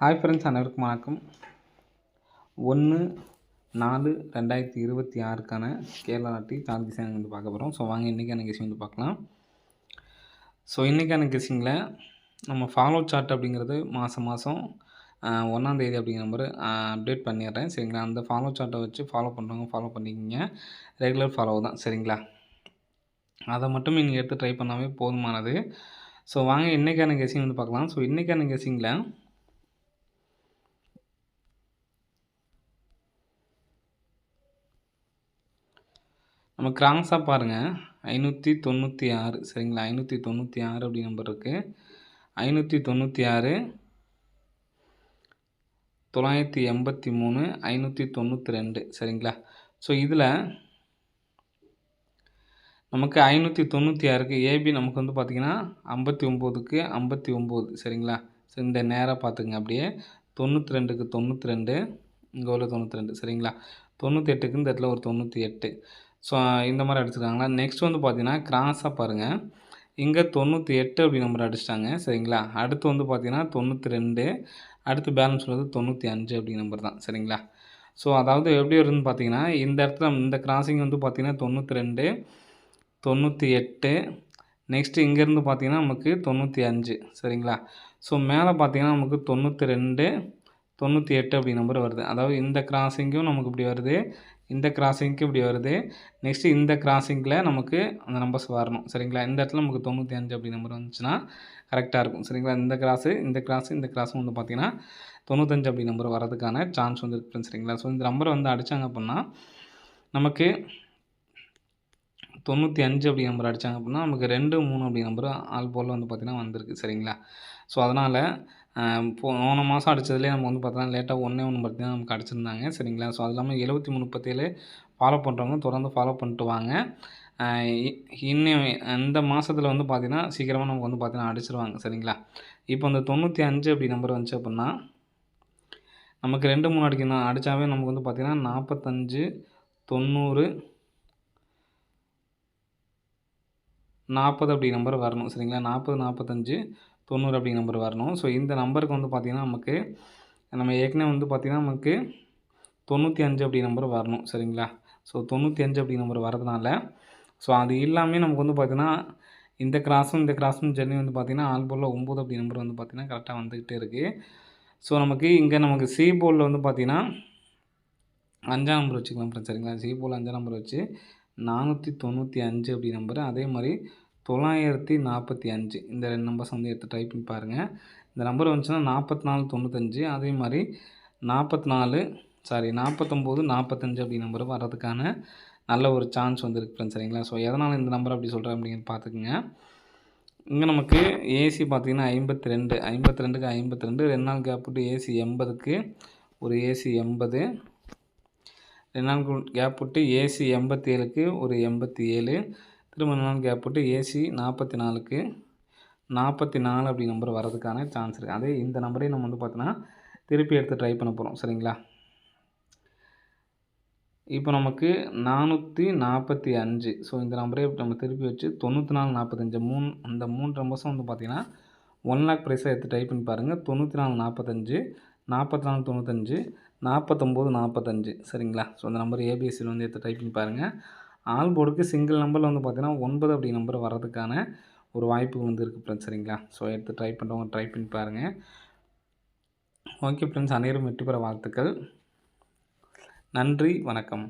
Hi friends, அனைவருக்கும் வணக்கம். 1/4/2026க்கான Kerala lottery target guessing வந்து பார்க்க போகிறோம். ஸோ வாங்க இன்றைக்கான கெஸிங் வந்து பார்க்கலாம். ஸோ இன்றைக்கான கெஸிங்கில் நம்ம ஃபாலோ சார்ட் அப்படிங்கிறது மாதம் 1ஆம் தேதி அப்படிங்கிற நம்பர் அப்டேட் பண்ணிடுறேன். சரிங்களா? அந்த ஃபாலோ சார்ட்டை வச்சு ஃபாலோ பண்ணுறவங்க ஃபாலோ பண்ணிக்கிங்க. ரெகுலர் ஃபாலோ தான். சரிங்களா? அதை மட்டும் நீங்கள் எடுத்து ட்ரை பண்ணாவே போதுமானது. ஸோ வாங்க இன்றைக்கான கெஸிங் வந்து பார்க்கலாம். ஸோ இன்றைக்கான கெஸிங்கில் நம்ம கிராஸாக பாருங்கள், 596. சரிங்களா? 596 அப்படி நம்பர் இருக்குது. 596, 983, 592. சரிங்களா? ஸோ இதில் நமக்கு 596க்கு ஏபி நமக்கு வந்து பார்த்திங்கன்னா 59க்கு 59. சரிங்களா? ஸோ இந்த நேராக பார்த்துங்க. அப்படியே 92க்கு 92, இங்கே உள்ள 92. சரிங்களா? 98க்கு இந்த இடத்துல ஒரு 98. ஸோ இந்த மாதிரி அடிச்சுருக்காங்களா. நெக்ஸ்ட் வந்து பார்த்திங்கன்னா கிராஸாக பாருங்கள், இங்கே 98 அப்படி நம்பர் அடிச்சிட்டாங்க. சரிங்களா? அடுத்து வந்து பார்த்திங்கன்னா 92, அடுத்து பேலன்ஸ் உள்ளது 95 அப்படி நம்பர் தான். சரிங்களா? ஸோ அதாவது எப்படி வருதுன்னு பார்த்தீங்கன்னா, இந்த இடத்துல இந்த கிராசிங் வந்து பார்த்திங்கன்னா 92, 98, நெக்ஸ்ட்டு இங்கேருந்து பார்த்திங்கன்னா நமக்கு 95. சரிங்களா? ஸோ மேலே பார்த்திங்கன்னா நமக்கு 92, 98 அப்படி நம்பர் வருது. அதாவது இந்த கிராசிங்கும் நமக்கு இப்படி வருது, இந்த கிராசிங்க்கு இப்படி வருது. நெக்ஸ்ட்டு இந்த கிராசிங்கில் நமக்கு அந்த நம்பர்ஸ் வரணும். சரிங்களா? இந்த இடத்துல நமக்கு 95 அப்படி நம்பர் வந்துச்சுன்னா கரெக்டாக இருக்கும். சரிங்களா? இந்த கிராஸு இந்த கிராஸும் வந்து பார்த்திங்கன்னா 95 அப்படி நம்பர் வரதுக்கான சான்ஸ் வந்து இருக்குது. சரிங்களா? ஸோ இந்த நம்பரை வந்து அடித்தாங்க அப்படின்னா நமக்கு 95 அப்படி நம்பர் அடித்தாங்க அப்படின்னா நமக்கு 2, 3 அப்படி நம்பர் ஆல் போல் வந்து பார்த்திங்கன்னா வந்திருக்கு. சரிங்களா? ஸோ அதனால் போன மாதம் அடித்ததுலேயே நம்ம வந்து பார்த்தோன்னா லேட்டாக 1 பார்த்திங்கன்னா நமக்கு அடிச்சிருந்தாங்க. சரிங்களா? ஸோ அது இல்லாமல் 7337 ஃபாலோ பண்ணுறவங்க தொடர்ந்து ஃபாலோ பண்ணிட்டு வாங்க. இன்னும் இந்த மாதத்தில் வந்து பார்த்திங்கன்னா சீக்கிரமாக நமக்கு வந்து பார்த்திங்கன்னா அடிச்சிருவாங்க. சரிங்களா? இப்போ அந்த 95 அப்படி நம்பர் வந்துச்சு அப்படின்னா நமக்கு 2, 3 அடிக்கணும். அடித்தாவே நமக்கு வந்து பார்த்திங்கன்னா 45, 90, 40 அப்படி நம்பர் வரணும். சரிங்களா? 40, 45, 90 அப்படி நம்பர் வரணும். ஸோ இந்த நம்பருக்கு வந்து பார்த்திங்கன்னா நமக்கு நம்ம ஏற்கனவே வந்து பார்த்திங்கன்னா நமக்கு 95 அப்படி நம்பர் வரணும். சரிங்களா? ஸோ 95 அப்படி நம்பர் வரதுனால ஸோ அது இல்லாமல் நமக்கு வந்து பார்த்திங்கன்னா இந்த கிராஸும் ஜெர்னி வந்து பார்த்திங்கன்னா ஆல் போலில் 9 அப்படி நம்பர் வந்து பார்த்திங்கன்னா கரெக்டாக வந்துக்கிட்டே இருக்குது. ஸோ நமக்கு சி போலில் வந்து பார்த்திங்கன்னா 5ஆம் நம்பர் வச்சுக்கலாம் ஃப்ரெண்ட்ஸ். சரிங்களா? சி போல் 5ஆம் நம்பர் வச்சு 495 அப்படி நம்பர், அதே மாதிரி 945 இந்த 2 நம்பர்ஸ் வந்து எடுத்து ட்ரை பண்ணி பாருங்கள். இந்த நம்பர் வந்துச்சுன்னா 4495, அதே மாதிரி 49, 45 அப்படி நம்பர் வர்றதுக்கான நல்ல ஒரு சான்ஸ் வந்து இருக்குது ஃப்ரெண்ட்ஸ். சரிங்களா? ஸோ எதனால் இந்த நம்பர் அப்படி சொல்கிறேன் அப்படிங்கிறது பார்த்துக்குங்க. இங்கே நமக்கு ஏசி பார்த்திங்கன்னா 52, 52க்கு 52, 2 நாள் கேப் விட்டு ஏசி 80க்கு ஒரு ஏசி 80, 2 நாள் கேப் விட்டு ஏசி 87க்கு ஒரு 87, திரும்ப 2 நாள் கேப் விட்டு ஏசி 44க்கு 44 அப்படி நம்பர் வரதுக்கான சான்ஸ் இருக்குது. அதே இந்த நம்பரே நம்ம வந்து பார்த்தோன்னா திருப்பி எடுத்து ட்ரை பண்ண போகிறோம். சரிங்களா? இப்போ நமக்கு 445. ஸோ இந்த நம்பரே நம்ம திருப்பி வச்சு 94, 45 அந்த 3 நம்பர்ஸும் வந்து பார்த்திங்கன்னா 1 லேக் ப்ரைஸாக எடுத்து ட்ரை பண்ணி பாருங்கள். 94, 45, 44, 95, 49, 45. சரிங்களா? ஸோ அந்த நம்பர் ஏபிஎஸ்சியில் வந்து எடுத்து ட்ரை பண்ணி பாருங்கள். ஆல் போர்டுக்கு சிங்கிள் நம்பரில் வந்து பார்த்திங்கன்னா 9 அப்படி நம்பர் வரதுக்கான ஒரு வாய்ப்பு வந்து இருக்குது ஃப்ரெண்ட்ஸ். சரிங்களா? ஸோ எடுத்து ட்ரை பண்ணுறவங்க ட்ரை பண்ணி பாருங்கள். ஓகே ஃப்ரெண்ட்ஸ், அனைவரும் வெற்றி பெற வாழ்த்துக்கள். நன்றி, வணக்கம்.